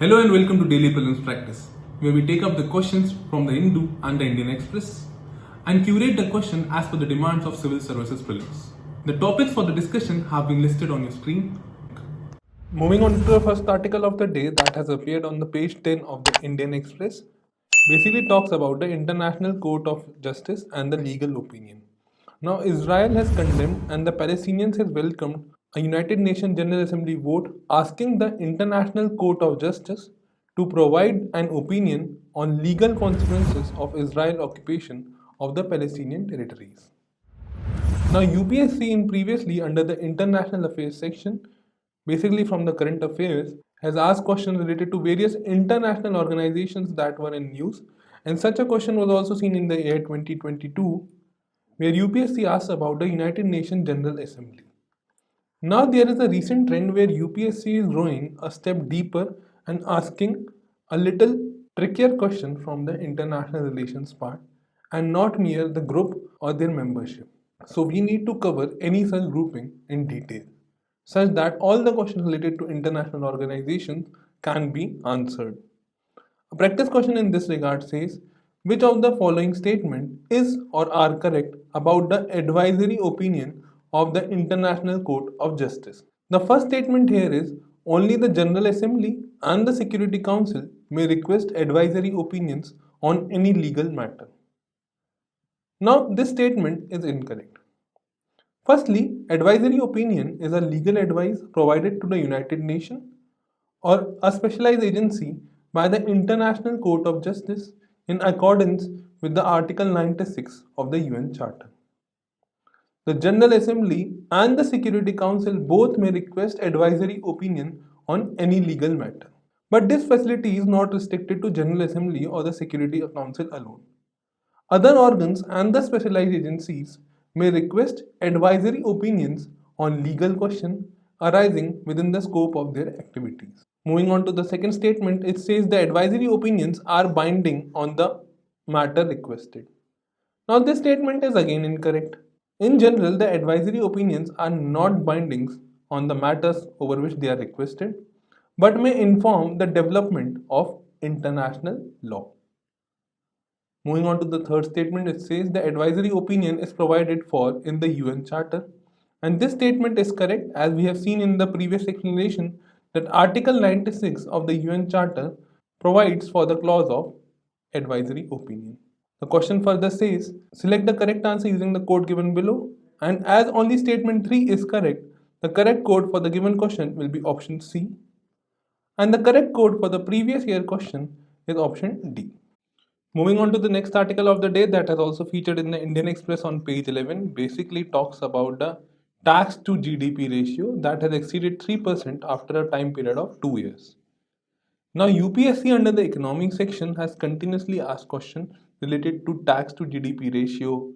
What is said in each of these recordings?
Hello and welcome to Daily Prelims Practice, where we take up the questions from the Hindu and the Indian Express and curate the question as per the demands of Civil Services Prelims. The topics for the discussion have been listed on your screen. Moving on to the first article of the day that has appeared on the page 10 of the Indian Express, basically talks about the International Court of Justice and the legal opinion. Now, Israel has condemned and the Palestinians has welcomed a United Nations General Assembly vote asking the International Court of Justice to provide an opinion on legal consequences of Israel occupation of the Palestinian territories. Now, UPSC in previously under the International Affairs section, basically from the Current Affairs, has asked questions related to various international organizations that were in news, and such a question was also seen in the year 2022, where UPSC asked about the United Nations General Assembly. Now there is a recent trend where UPSC is going a step deeper and asking a little trickier question from the international relations part and not mere the group or their membership. So we need to cover any such grouping in detail such that all the questions related to international organizations can be answered. A practice question in this regard says, which of the following statement is or are correct about the advisory opinion of the International Court of Justice? The first statement here is, only the General Assembly and the Security Council may request advisory opinions on any legal matter. Now, this statement is incorrect. Firstly, advisory opinion is a legal advice provided to the United Nations or a specialized agency by the International Court of Justice in accordance with the Article 96 of the UN Charter. The General Assembly and the Security Council both may request advisory opinion on any legal matter. But this facility is not restricted to General Assembly or the Security Council alone. Other organs and the specialized agencies may request advisory opinions on legal questions arising within the scope of their activities. Moving on to the second statement, it says the advisory opinions are binding on the matter requested. Now this statement is again incorrect. In general, the advisory opinions are not bindings on the matters over which they are requested, but may inform the development of international law. Moving on to the third statement, it says the advisory opinion is provided for in the UN Charter. And this statement is correct as we have seen in the previous explanation that Article 96 of the UN Charter provides for the clause of advisory opinion. The question further says, select the correct answer using the code given below. And as only statement 3 is correct, the correct code for the given question will be option C. And the correct code for the previous year question is option D. Moving on to the next article of the day that has also featured in the Indian Express on page 11 basically talks about the tax to GDP ratio that has exceeded 3% after a time period of 2 years. Now UPSC under the economic section has continuously asked questions related to tax to GDP ratio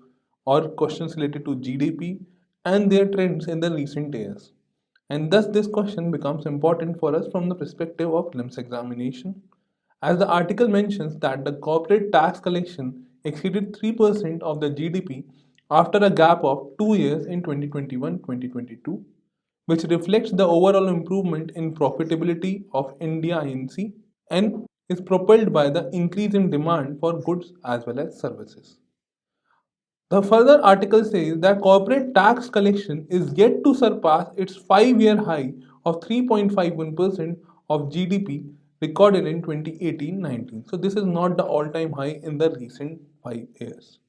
or questions related to GDP and their trends in the recent years. And thus this question becomes important for us from the perspective of prelims examination, as the article mentions that the corporate tax collection exceeded 3% of the GDP after a gap of 2 years in 2021-2022, which reflects the overall improvement in profitability of India Inc. and is propelled by the increase in demand for goods as well as services. The further article says that corporate tax collection is yet to surpass its 5-year high of 3.51% of GDP recorded in 2018-19. So this is not the all-time high in the recent 5 years.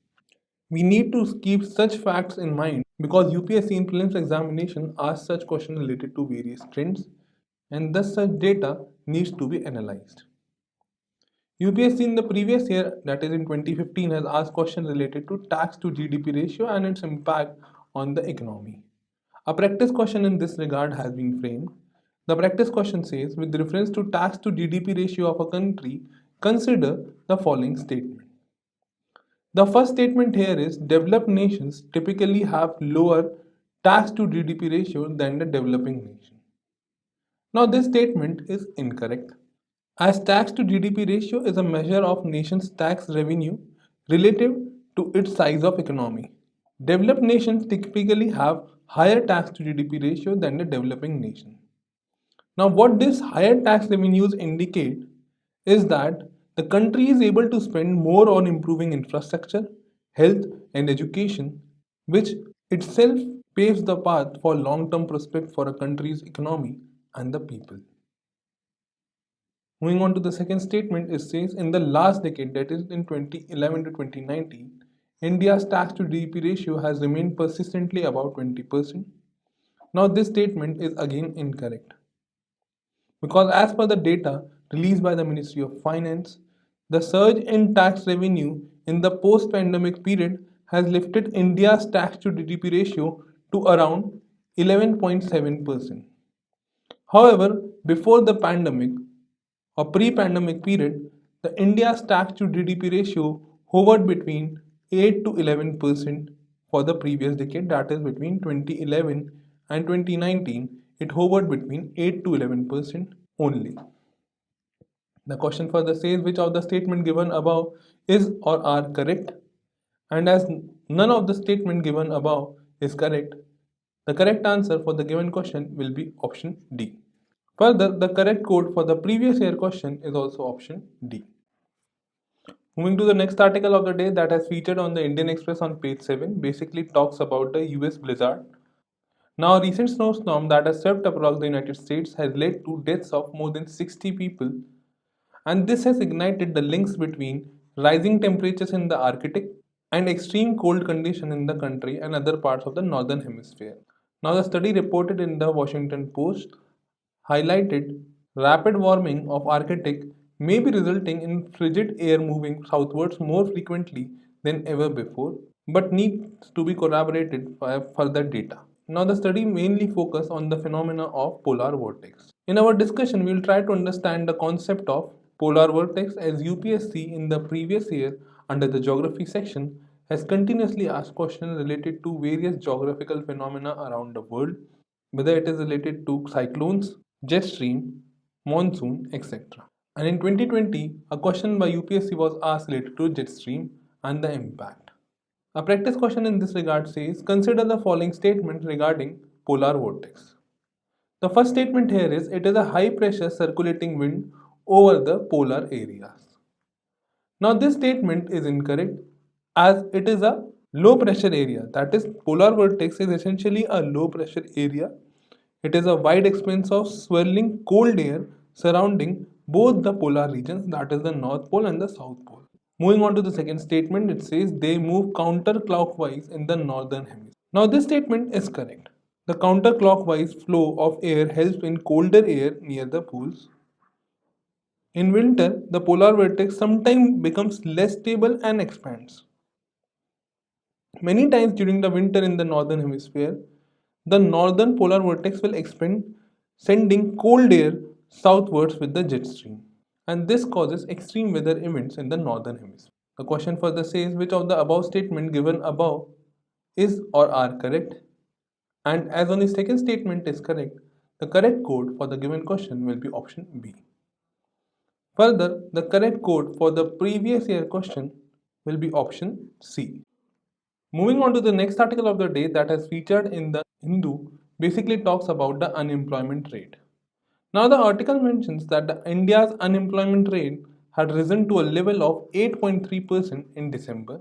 We need to keep such facts in mind because UPSC in prelims examination asks such questions related to various trends and thus such data needs to be analyzed. UPSC in the previous year, that is in 2015, has asked questions related to tax to GDP ratio and its impact on the economy. A practice question in this regard has been framed. The practice question says, with reference to tax to GDP ratio of a country, consider the following statement. The first statement here is developed nations typically have lower tax to GDP ratio than the developing nation. Now this statement is incorrect, as tax to GDP ratio is a measure of nation's tax revenue relative to its size of economy. Developed nations typically have higher tax to GDP ratio than the developing nation. Now, what these higher tax revenues indicate is that the country is able to spend more on improving infrastructure, health, and education, which itself paves the path for long term prospect for a country's economy and the people. Moving on to the second statement, it says in the last decade, that is in 2011 to 2019, India's tax to GDP ratio has remained persistently above 20%. Now, this statement is again incorrect because, as per the data released by the Ministry of Finance, the surge in tax revenue in the post pandemic period has lifted India's tax to GDP ratio to around 11.7%. However, before the pandemic or pre-pandemic period, the India's tax to GDP ratio hovered between 8 to 11% for the previous decade, that is between 2011 and 2019. It hovered between 8 to 11% only. The question further says which of the statement given above is or are correct, and as none of the statement given above is correct, the correct answer for the given question will be option D. Further, the correct code for the previous year question is also option D. Moving to the next article of the day that has featured on the Indian Express on page 7 basically talks about the US blizzard. Now, a recent snowstorm that has swept across the United States has led to deaths of more than 60 people, and this has ignited the links between rising temperatures in the Arctic and extreme cold conditions in the country and other parts of the northern hemisphere. Now, the study reported in the Washington Post highlighted rapid warming of Arctic may be resulting in frigid air moving southwards more frequently than ever before, but needs to be corroborated by further data. Now, the study mainly focused on the phenomena of polar vortex. In our discussion, we will try to understand the concept of polar vortex as UPSC in the previous year under the geography section has continuously asked questions related to various geographical phenomena around the world, whether it is related to cyclones, jet stream, monsoon, etc. And in 2020, a question by UPSC was asked related to jet stream and the impact. A practice question in this regard says, consider the following statements regarding polar vortex. The first statement here is, it is a high pressure circulating wind over the polar areas. Now this statement is incorrect as it is a low pressure area. That is, polar vortex is essentially a low pressure area. It is a wide expanse of swirling cold air surrounding both the polar regions, that is the North Pole and the South Pole. Moving on to the second statement, it says they move counterclockwise in the northern hemisphere. Now this statement is correct. The counterclockwise flow of air helps in colder air near the poles. In winter, the polar vortex sometimes becomes less stable and expands. Many times during the winter in the northern hemisphere, the northern polar vortex will expand, sending cold air southwards with the jet stream, and this causes extreme weather events in the northern hemisphere. The question further says which of the above statement given above is or are correct, and as only second statement is correct, the correct code for the given question will be option B. Further, the correct code for the previous year question will be option C. Moving on to the next article of the day that has featured in the Hindu basically talks about the unemployment rate. Now the article mentions that India's unemployment rate had risen to a level of 8.3% in December,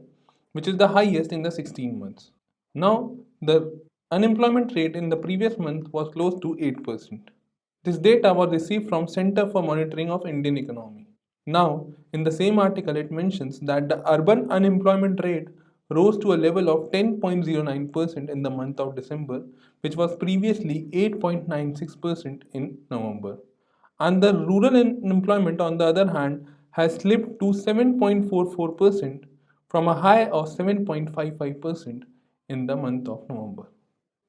which is the highest in the 16 months. Now the unemployment rate in the previous month was close to 8%. This data was received from Center for Monitoring of Indian Economy. Now, in the same article, it mentions that the urban unemployment rate rose to a level of 10.09% in the month of December, which was previously 8.96% in November. And the rural unemployment, on the other hand, has slipped to 7.44% from a high of 7.55% in the month of November.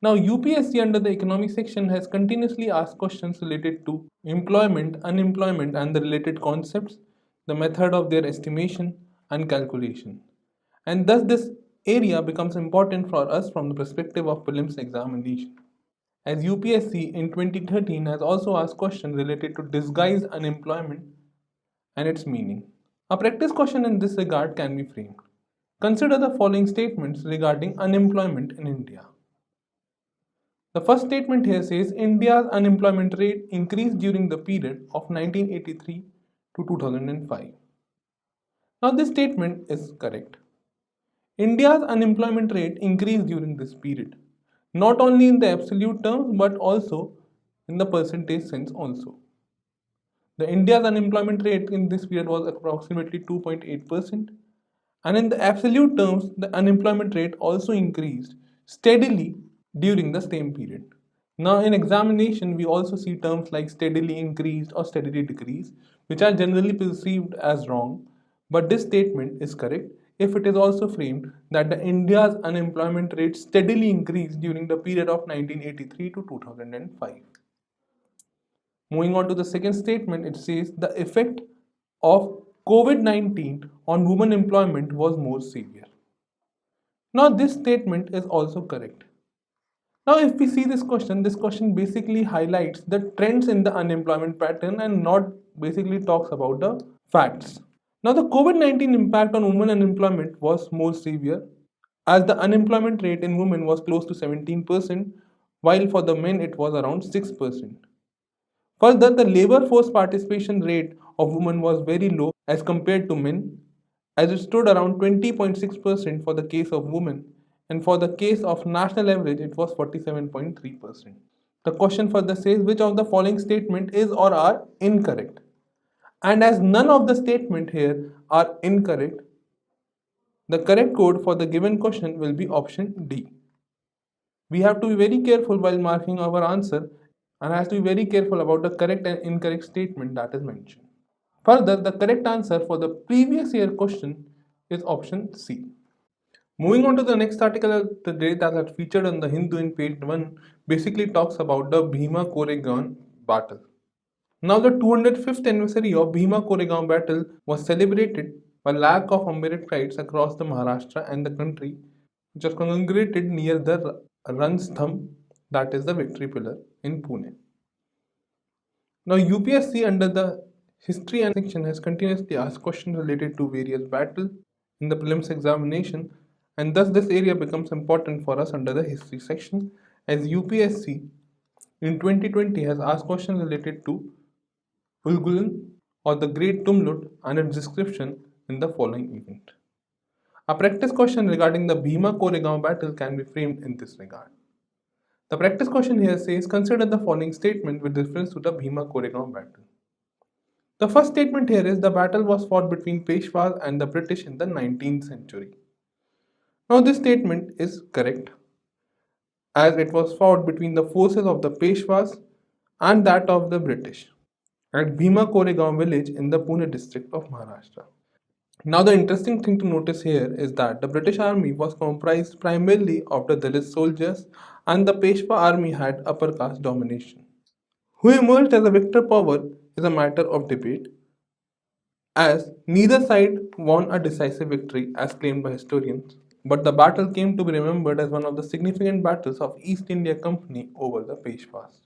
Now, UPSC under the economic section has continuously asked questions related to employment, unemployment, and the related concepts, the method of their estimation and calculation. And thus, this area becomes important for us from the perspective of prelims examination. As UPSC in 2013 has also asked questions related to disguised unemployment and its meaning. A practice question in this regard can be framed. Consider the following statements regarding unemployment in India. The first statement here says India's unemployment rate increased during the period of 1983 to 2005. Now this statement is correct. India's unemployment rate increased during this period, not only in the absolute terms but also in the percentage sense also. The India's unemployment rate in this period was approximately 2.8%, and in the absolute terms, the unemployment rate also increased steadily during the same period. Now, in examination, we also see terms like steadily increased or steadily decreased, which are generally perceived as wrong, but this statement is correct if it is also framed that the India's unemployment rate steadily increased during the period of 1983 to 2005. Moving on to the second statement, it says the effect of COVID-19 on women employment was more severe. Now, this statement is also correct. Now, if we see this question basically highlights the trends in the unemployment pattern and not basically talks about the facts. Now, the COVID-19 impact on women unemployment was more severe as the unemployment rate in women was close to 17%, while for the men it was around 6%. Further, the labor force participation rate of women was very low as compared to men, as it stood around 20.6% for the case of women, and for the case of national average, it was 47.3%. The question further says which of the following statement is or are incorrect. And as none of the statement here are incorrect, the correct code for the given question will be option D. We have to be very careful while marking our answer and has to be very careful about the correct and incorrect statement that is mentioned. Further, the correct answer for the previous year question is option C. Moving on to the next article of the day that had featured on the Hindu in page 1 basically talks about the Bhima Koregaon battle. Now the 205th anniversary of Bhima Koregaon battle was celebrated by lakh of unmarried brides across the Maharashtra and the country, which was congregated near the Ransthamb, that is the victory pillar in Pune. Now UPSC under the history and section has continuously asked questions related to various battles in the prelims examination, and thus this area becomes important for us under the history section, as UPSC in 2020 has asked questions related to Ulgulan or the Great Tumlut and its description in the following event. A practice question regarding the Bhima Koregaon battle can be framed in this regard. The practice question here says consider the following statement with reference to the Bhima Koregaon battle. The first statement here is the battle was fought between Peshwas and the British in the 19th century. Now this statement is correct as it was fought between the forces of the Peshwas and that of the British at Bhima Koregaon village in the Pune district of Maharashtra. Now the interesting thing to notice here is that the British army was comprised primarily of the Dalit soldiers and the Peshwa army had upper caste domination. Who emerged as a victor power is a matter of debate, as neither side won a decisive victory as claimed by historians, but the battle came to be remembered as one of the significant battles of East India Company over the Peshwas.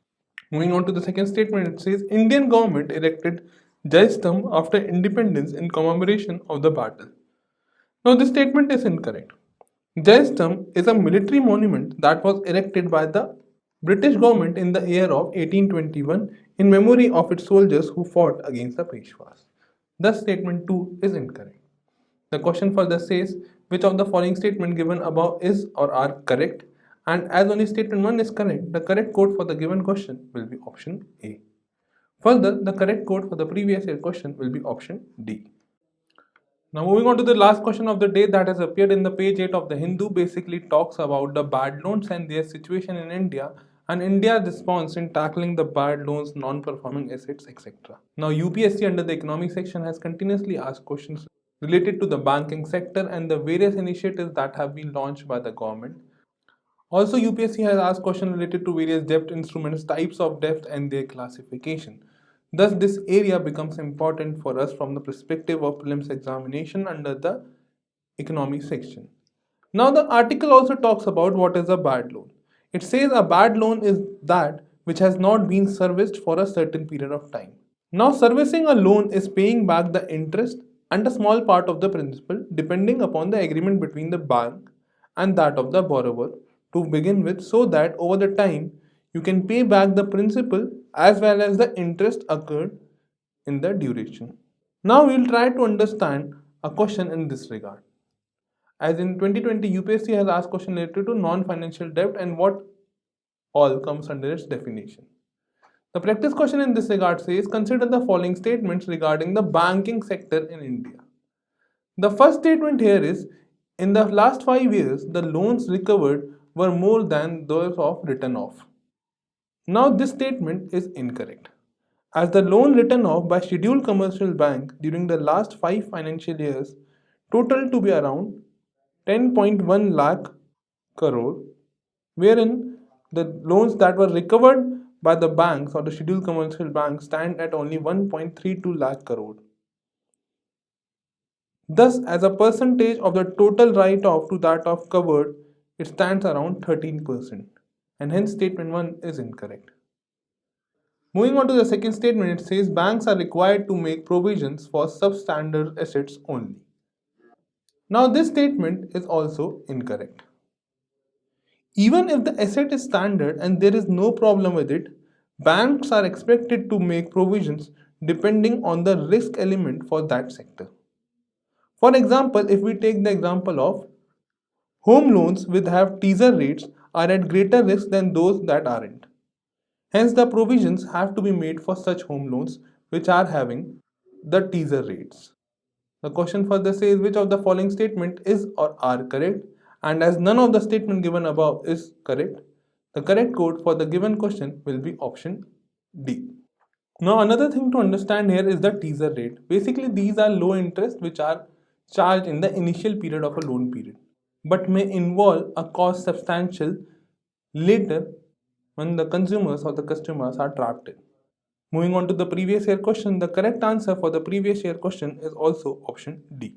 Moving on to the second statement, it says Indian government erected Jaistam after independence in commemoration of the battle. Now this statement is incorrect. Jaistam is a military monument that was erected by the British government in the year of 1821 in memory of its soldiers who fought against the Peshwas. Thus statement 2 is incorrect. The question further says which of the following statement given above is or are correct, and as only statement 1 is correct, the correct code for the given question will be option A. Further, the correct code for the previous year question will be option D. Now moving on to the last question of the day that has appeared in the page 8 of the Hindu basically talks about the bad loans and their situation in India and India's response in tackling the bad loans, non-performing assets, etc. Now UPSC under the economic section has continuously asked questions related to the banking sector and the various initiatives that have been launched by the government. Also, UPSC has asked questions related to various debt instruments, types of debt and their classification. Thus, this area becomes important for us from the perspective of prelims examination under the economic section. Now, the article also talks about what is a bad loan. It says a bad loan is that which has not been serviced for a certain period of time. Now, servicing a loan is paying back the interest and a small part of the principal depending upon the agreement between the bank and that of the borrower to begin with, so that over the time you can pay back the principal as well as the interest occurred in the duration. Now we will try to understand a question in this regard. As in 2020, UPSC has asked question related to non-financial debt and what all comes under its definition. The practice question in this regard says, consider the following statements regarding the banking sector in India. The first statement here is, in the last 5 years, the loans recovered were more than those of written off. Now this statement is incorrect, as the loan written off by scheduled commercial bank during the last 5 financial years total to be around 10.1 lakh crore, wherein the loans that were recovered by the banks or the scheduled commercial banks stand at only 1.32 lakh crore. Thus, as a percentage of the total write-off to that of covered, it stands around 13%, and hence statement 1 is incorrect. Moving on to the second statement, it says banks are required to make provisions for substandard assets only. Now this statement is also incorrect. Even if the asset is standard and there is no problem with it, banks are expected to make provisions depending on the risk element for that sector. For example, if we take the example of home loans which have teaser rates are at greater risk than those that aren't. Hence, the provisions have to be made for such home loans which are having the teaser rates. The question further says which of the following statement is or are correct, and as none of the statement given above is correct, the correct code for the given question will be option D. Now another thing to understand here is the teaser rate. Basically these are low interest which are charged in the initial period of a loan period, but may involve a cost substantial later when the consumers or the customers are trapped in. Moving on to the previous year question, the correct answer for the previous year question is also option D.